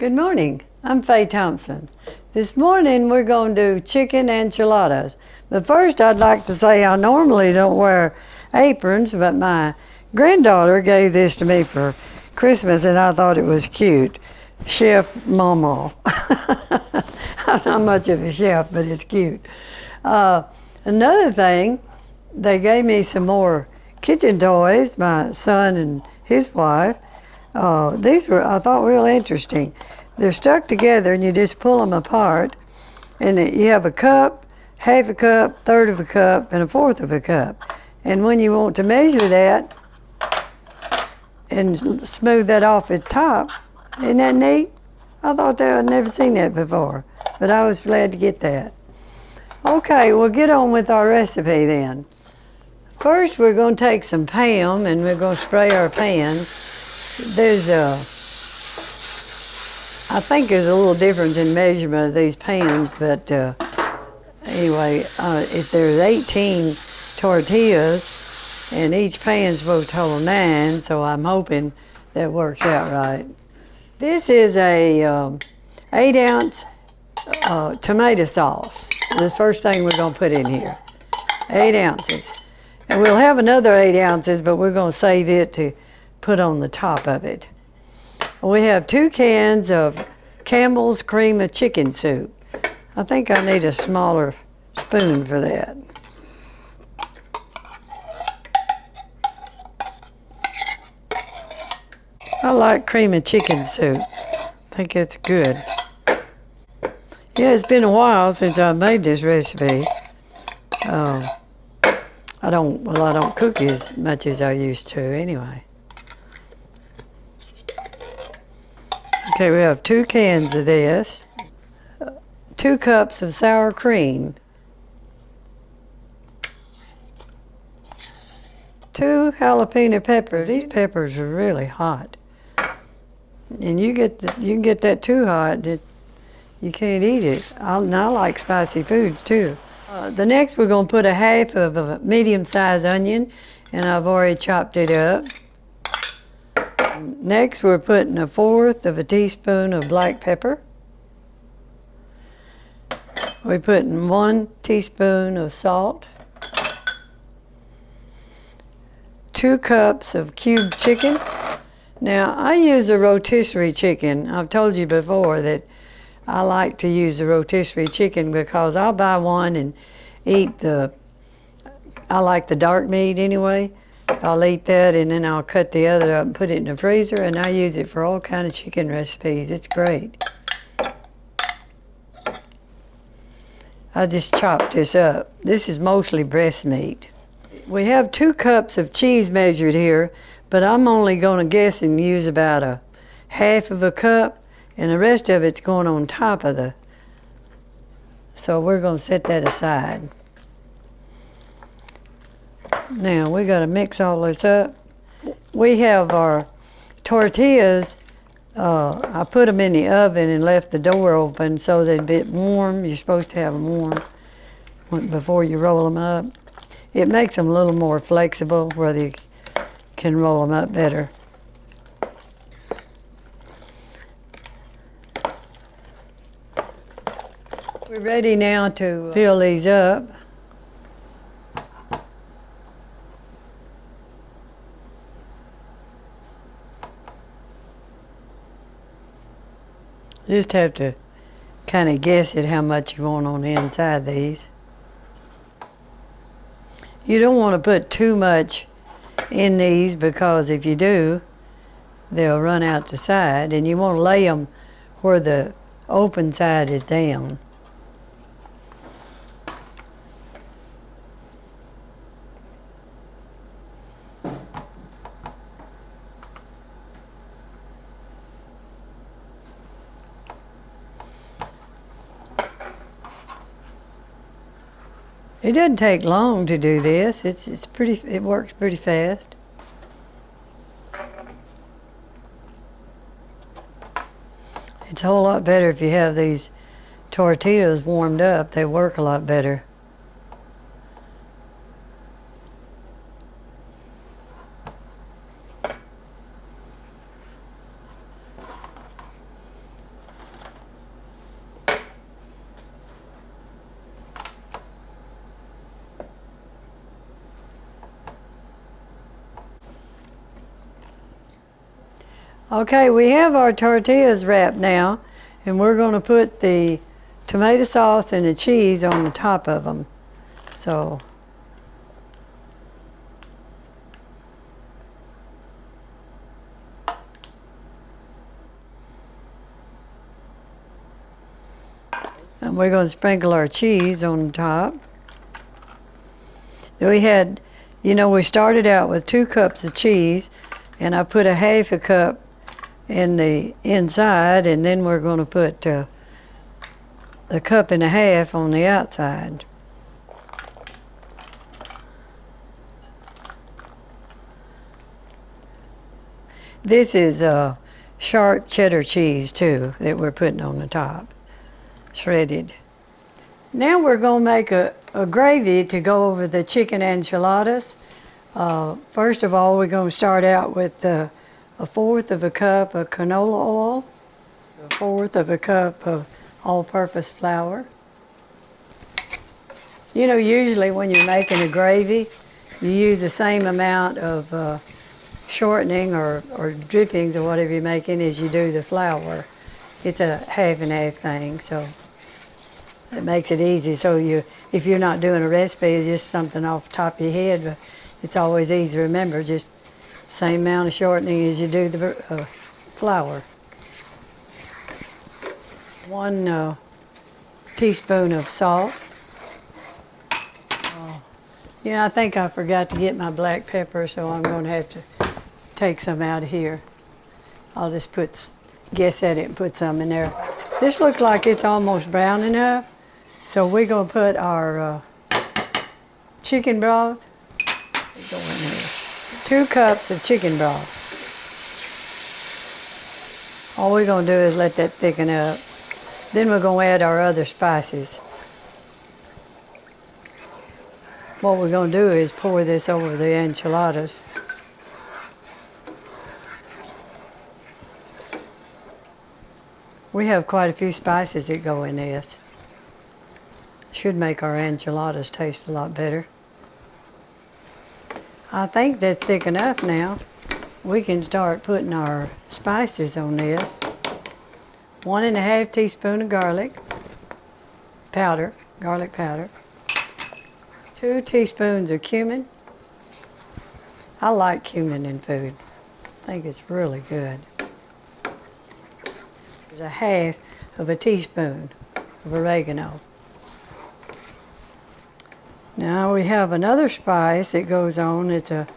Good morning, I'm Faye Thompson. This morning we're going to do chicken enchiladas. But first I'd like to say I normally don't wear aprons, but my granddaughter gave this to me for Christmas and I thought it was cute. Chef Mama. I'm not much of a chef, but it's cute. Another thing, they gave me some more kitchen toys, my son and his wife. These were, I thought, real interesting. They're stuck together and you just pull them apart, and you have a cup, half a cup, third of a cup, and a fourth of a cup. And when you want to measure that and smooth that off at top, isn't that neat? I thought that I'd never seen that before, but I was glad to get that. Okay, we'll get on with our recipe then. First, we're going to take some Pam and we're going to spray our pan. I think there's a little difference in measurement of these pans, but anyway, if there's 18 tortillas and each pan's supposed to hold 9, so I'm hoping that works out right. This is a 8-ounce tomato sauce. The first thing we're going to put in here, 8 ounces. And we'll have another 8 ounces, but we're going to save it to put on the top of it. We have 2 cans of Campbell's cream of chicken soup. I think I need a smaller spoon for that. I like cream of chicken soup. I think it's good. Yeah, it's been a while since I made this recipe. I don't cook as much as I used to anyway. Okay, we have 2 cans of this, 2 cups of sour cream, 2 jalapeno peppers. These peppers are really hot, and you can get that too hot that you can't eat it. I like spicy foods too. The next we're going to put a half of a medium-sized onion, and I've already chopped it up. Next, we're putting 1/4 of a teaspoon of black pepper. We're putting 1 teaspoon of salt. 2 cups of cubed chicken. Now, I use a rotisserie chicken. I've told you before that I like to use a rotisserie chicken because I'll buy one and eat I like the dark meat anyway. I'll eat that and then I'll cut the other up and put it in the freezer, and I use it for all kind of chicken recipes. It's great. I just chopped this up. This is mostly breast meat. We have 2 cups of cheese measured here, but I'm only going to guess and use about a half of a cup, and the rest of it's going on top of the, so we're going to set that aside. Now we got to mix all this up. We have our tortillas. I put them in the oven and left the door open so they'd be warm. You're supposed to have them warm before you roll them up. It makes them a little more flexible where you can roll them up better. We're ready now to fill these up. You just have to kind of guess at how much you want on the inside these. You don't want to put too much in these because if you do, they'll run out the side, and you want to lay them where the open side is down. It doesn't take long to do this. It works pretty fast. It's a whole lot better if you have these tortillas warmed up. They work a lot better. Okay, we have our tortillas wrapped now, and we're going to put the tomato sauce and the cheese on the top of them. So, and we're going to sprinkle our cheese on the top. We had, we started out with 2 cups of cheese, and I put a half a cup in the inside, and then we're going to put a cup and a half on the outside. This is sharp cheddar cheese too that we're putting on the top, shredded. Now we're going to make a gravy to go over the chicken enchiladas. First of all, we're going to start out with a 1/4 of a cup of canola oil, a 1/4 of a cup of all-purpose flour. Usually when you're making a gravy, you use the same amount of shortening or drippings or whatever you're making as you do the flour. It's a half and half thing, so it makes it easy. So if you're not doing a recipe, it's just something off the top of your head, but it's always easy to remember, just same amount of shortening as you do the flour. 1 teaspoon of salt. I think I forgot to get my black pepper, so I'm going to have to take some out of here. I'll just guess at it and put some in there. This looks like it's almost brown enough, so we're going to put our chicken broth. Go in there. 2 cups of chicken broth. All we're going to do is let that thicken up. Then we're going to add our other spices. What we're going to do is pour this over the enchiladas. We have quite a few spices that go in this. Should make our enchiladas taste a lot better. I think that's thick enough now. We can start putting our spices on this. 1 1/2 teaspoon of garlic powder. 2 teaspoons of cumin. I like cumin in food. I think it's really good. There's 1/2 of a teaspoon of oregano. Now we have another spice that goes on. It's a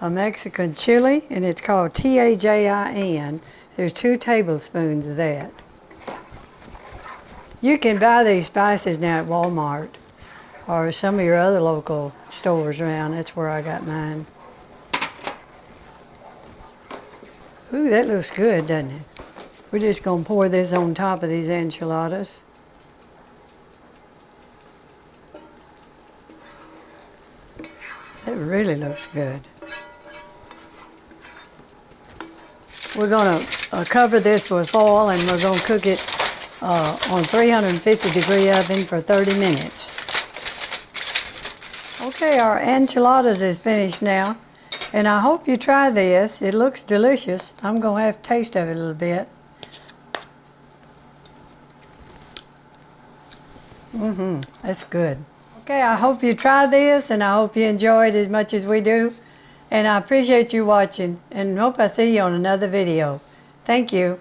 Mexican chili, and it's called TAJIN. There's 2 tablespoons of that. You can buy these spices now at Walmart or some of your other local stores around. That's where I got mine. Ooh, that looks good, doesn't it? We're just going to pour this on top of these enchiladas. That really looks good. We're going to cover this with foil, and we're going to cook it on 350-degree oven for 30 minutes. Okay, our enchiladas is finished now, and I hope you try this. It looks delicious. I'm going to have a taste of it a little bit. That's good. Okay, I hope you try this, and I hope you enjoy it as much as we do. And I appreciate you watching, and hope I see you on another video. Thank you.